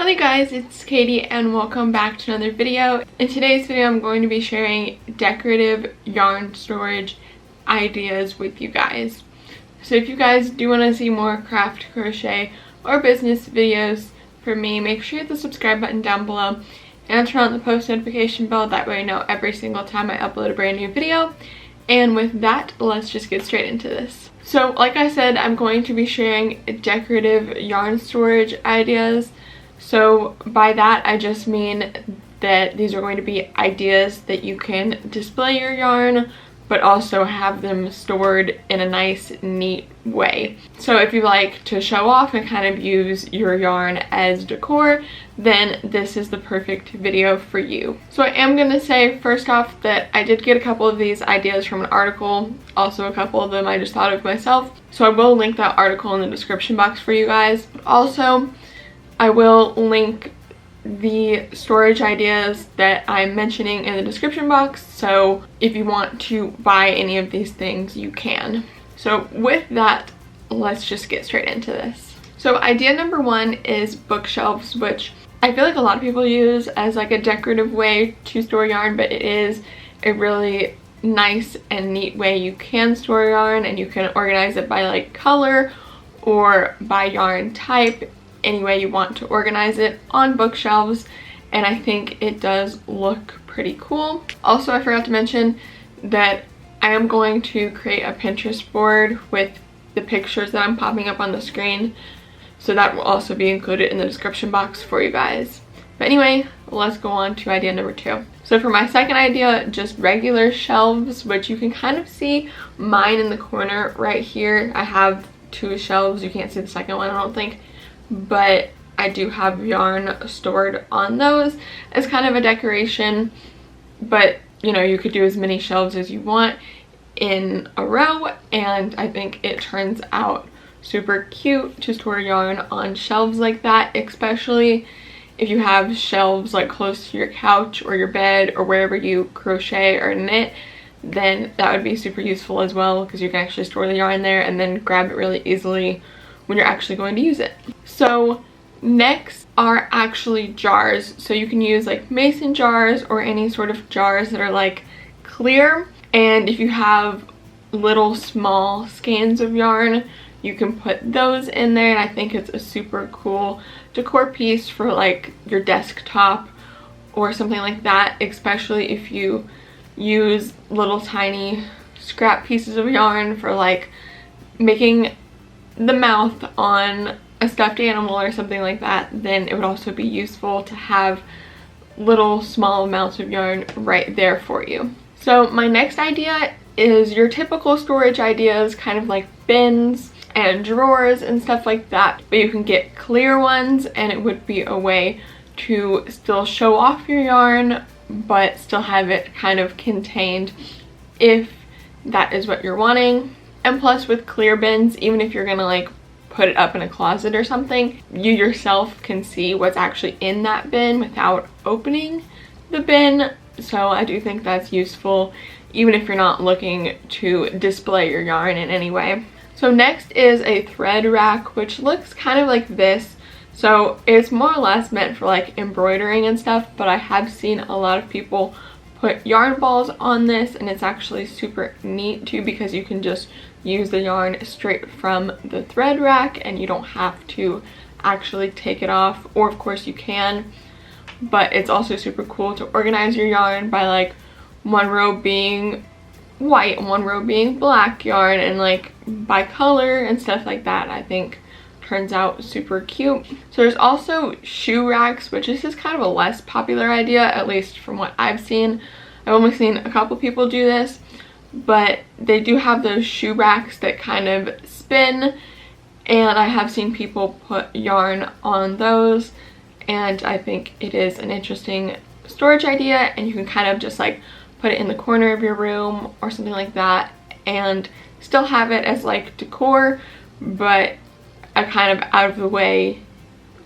Hello guys, it's Katie and welcome back to another video. In today's video I'm going to be sharing decorative yarn storage ideas with you guys. So if you guys do want to see more craft, crochet, or business videos from me, make sure you hit the subscribe button down below and turn on the post notification bell. That way you know every single time I upload a brand new video. And with that, let's just get straight into this. So like I said, I'm going to be sharing decorative yarn storage ideas. So by that I just mean that these are going to be ideas that you can display your yarn but also have them stored in a nice, neat way. So if you like to show off and kind of use your yarn as decor, then this is the perfect video for you. So I am going to say first off that I did get a couple of these ideas from an article. Also a couple of them I just thought of myself. So I will link that article in the description box for you guys. Also, I will link the storage ideas that I'm mentioning in the description box, so if you want to buy any of these things you can. So with that, let's just get straight into this. So idea number one is bookshelves, which I feel like a lot of people use as like a decorative way to store yarn, but it is a really nice and neat way you can store yarn, and you can organize it by like color or by yarn type, any way you want to organize it on bookshelves, and I think it does look pretty cool. Also, I forgot to mention that I am going to create a Pinterest board with the pictures that I'm popping up on the screen, so that will also be included in the description box for you guys. But anyway, let's go on to idea number two. So for my second idea, just regular shelves, which you can kind of see mine in the corner right here. I have two shelves. You can't see the second one, I don't think, but I do have yarn stored on those as kind of a decoration. But you know, you could do as many shelves as you want in a row, and I think it turns out super cute to store yarn on shelves like that, especially if you have shelves like close to your couch or your bed or wherever you crochet or knit. Then that would be super useful as well, because you can actually store the yarn there and then grab it really easily when you're actually going to use it. So next are actually jars. So you can use like mason jars or any sort of jars that are like clear, and if you have little small skeins of yarn, you can put those in there, and I think it's a super cool decor piece for like your desktop or something like that, especially if you use little tiny scrap pieces of yarn for like making the mouth on a stuffed animal or something like that. Then it would also be useful to have little small amounts of yarn right there for you. So my next idea is your typical storage ideas, kind of like bins and drawers and stuff like that, but you can get clear ones, and it would be a way to still show off your yarn but still have it kind of contained if that is what you're wanting. And plus, with clear bins, even if you're gonna like put it up in a closet or something, you yourself can see what's actually in that bin without opening the bin. So I do think that's useful, even if you're not looking to display your yarn in any way. So next is a thread rack, which looks kind of like this. So it's more or less meant for like embroidering and stuff, but I have seen a lot of people put yarn balls on this, and it's actually super neat too, because you can just use the yarn straight from the thread rack and you don't have to actually take it off, or of course you can, but it's also super cool to organize your yarn by like one row being white and one row being black yarn, and like by color and stuff like that. I think turns out super cute. So there's also shoe racks, which is just kind of a less popular idea, at least from what I've seen. I've only seen a couple people do this, but they do have those shoe racks that kind of spin, and I have seen people put yarn on those, and I think it is an interesting storage idea, and you can kind of just like put it in the corner of your room or something like that and still have it as like decor, but a kind of out of the way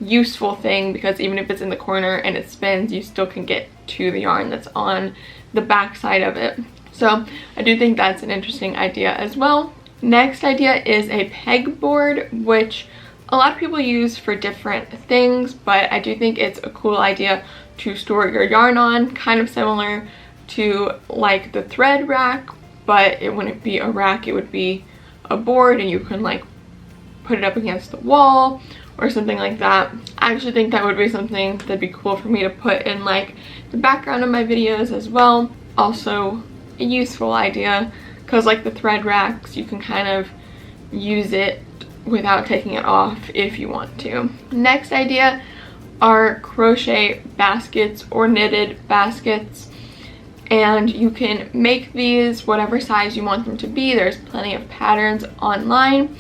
useful thing, because even if it's in the corner and it spins, you still can get to the yarn that's on the back side of it. So I do think that's an interesting idea as well. Next idea is a pegboard, which a lot of people use for different things, but I do think it's a cool idea to store your yarn on, kind of similar to like the thread rack, but it wouldn't be a rack, it would be a board, and you can like put it up against the wall or something like that. I actually think that would be something that'd be cool for me to put in like the background of my videos as well. Also a useful idea, because like the thread racks, you can kind of use it without taking it off if you want to. Next idea are crochet baskets or knitted baskets, and you can make these whatever size you want them to be. There's plenty of patterns online,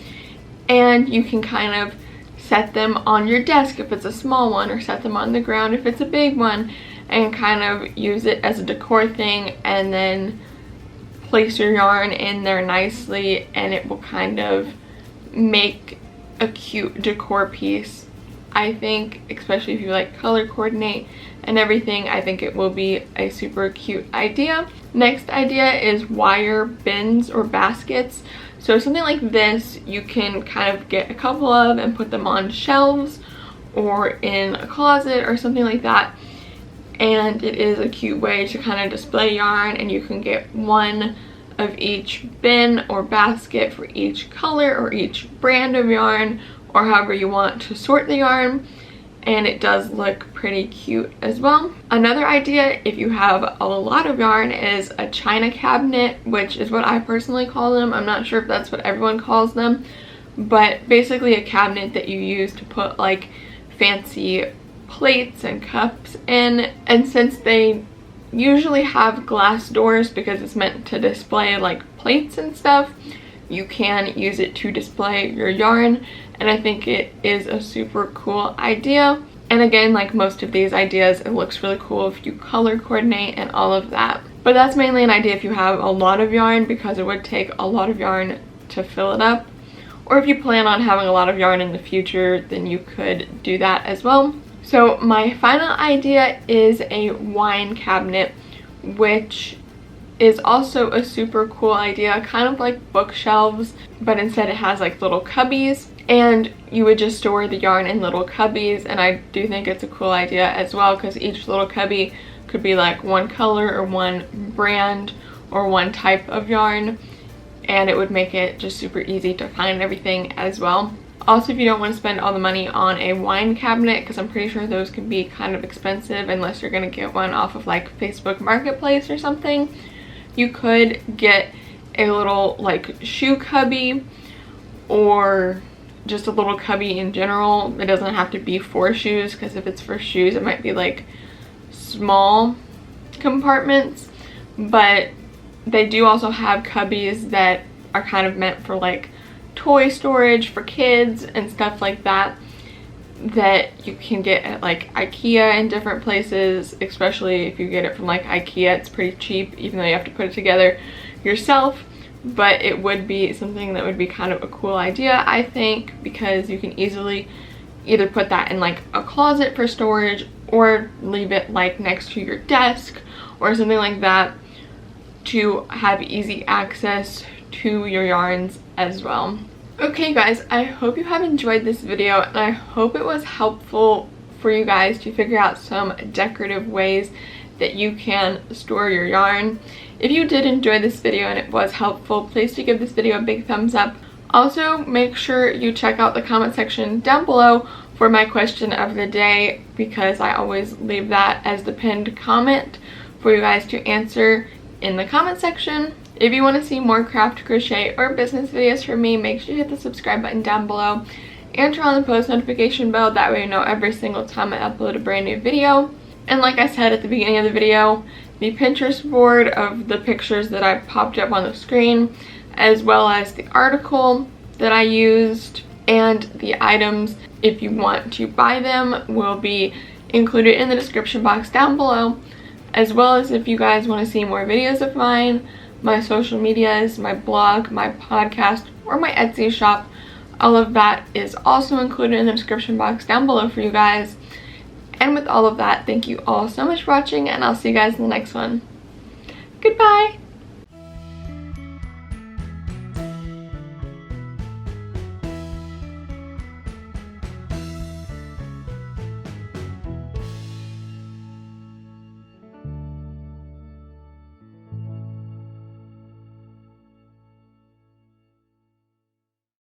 and you can kind of set them on your desk if it's a small one, or set them on the ground if it's a big one, and kind of use it as a decor thing, and then place your yarn in there nicely, and it will kind of make a cute decor piece. I think, especially if you like color coordinate and everything, I think it will be a super cute idea. Next idea is wire bins or baskets. So something like this, you can kind of get a couple of and put them on shelves or in a closet or something like that. And it is a cute way to kind of display yarn, and you can get one of each bin or basket for each color or each brand of yarn, or however you want to sort the yarn, and it does look pretty cute as well. Another idea, if you have a lot of yarn, is a china cabinet, which is what I personally call them. I'm not sure if that's what everyone calls them, but basically a cabinet that you use to put like fancy plates and cups in. And since they usually have glass doors because it's meant to display like plates and stuff, you can use it to display your yarn, and I think it is a super cool idea. And again, like most of these ideas, it looks really cool if you color coordinate and all of that. But that's mainly an idea if you have a lot of yarn, because it would take a lot of yarn to fill it up. Or if you plan on having a lot of yarn in the future, then you could do that as well. So my final idea is a wine cabinet, which is also a super cool idea, kind of like bookshelves, but instead it has like little cubbies, and you would just store the yarn in little cubbies. And I do think it's a cool idea as well, because each little cubby could be like one color or one brand or one type of yarn, and it would make it just super easy to find everything as well. Also, if you don't want to spend all the money on a wine cabinet, because I'm pretty sure those can be kind of expensive unless you're going to get one off of like Facebook Marketplace or something, you could get a little like shoe cubby, or just a little cubby in general. It doesn't have to be for shoes, because if it's for shoes it might be like small compartments, but they do also have cubbies that are kind of meant for like toy storage for kids and stuff like that, that you can get at like IKEA and different places. Especially if you get it from like IKEA, it's pretty cheap, even though you have to put it together yourself. But it would be something that would be kind of a cool idea, I think, because you can easily either put that in like a closet for storage, or leave it like next to your desk or something like that, to have easy access to your yarns as well. Okay guys, I hope you have enjoyed this video, and I hope it was helpful for you guys to figure out some decorative ways that you can store your yarn. If you did enjoy this video and it was helpful, please do give this video a big thumbs up. Also, make sure you check out the comment section down below for my question of the day, because I always leave that as the pinned comment for you guys to answer in the comment section. If you want to see more craft, crochet, or business videos from me, make sure you hit the subscribe button down below and turn on the post notification bell. That way you know every single time I upload a brand new video. And like I said at the beginning of the video, the Pinterest board of the pictures that I popped up on the screen, as well as the article that I used, and the items, if you want to buy them, will be included in the description box down below. As well as if you guys want to see more videos of mine, my social medias, my blog, my podcast, or my Etsy shop, all of that is also included in the description box down below for you guys. And with all of that, thank you all so much for watching, and I'll see you guys in the next one. Goodbye!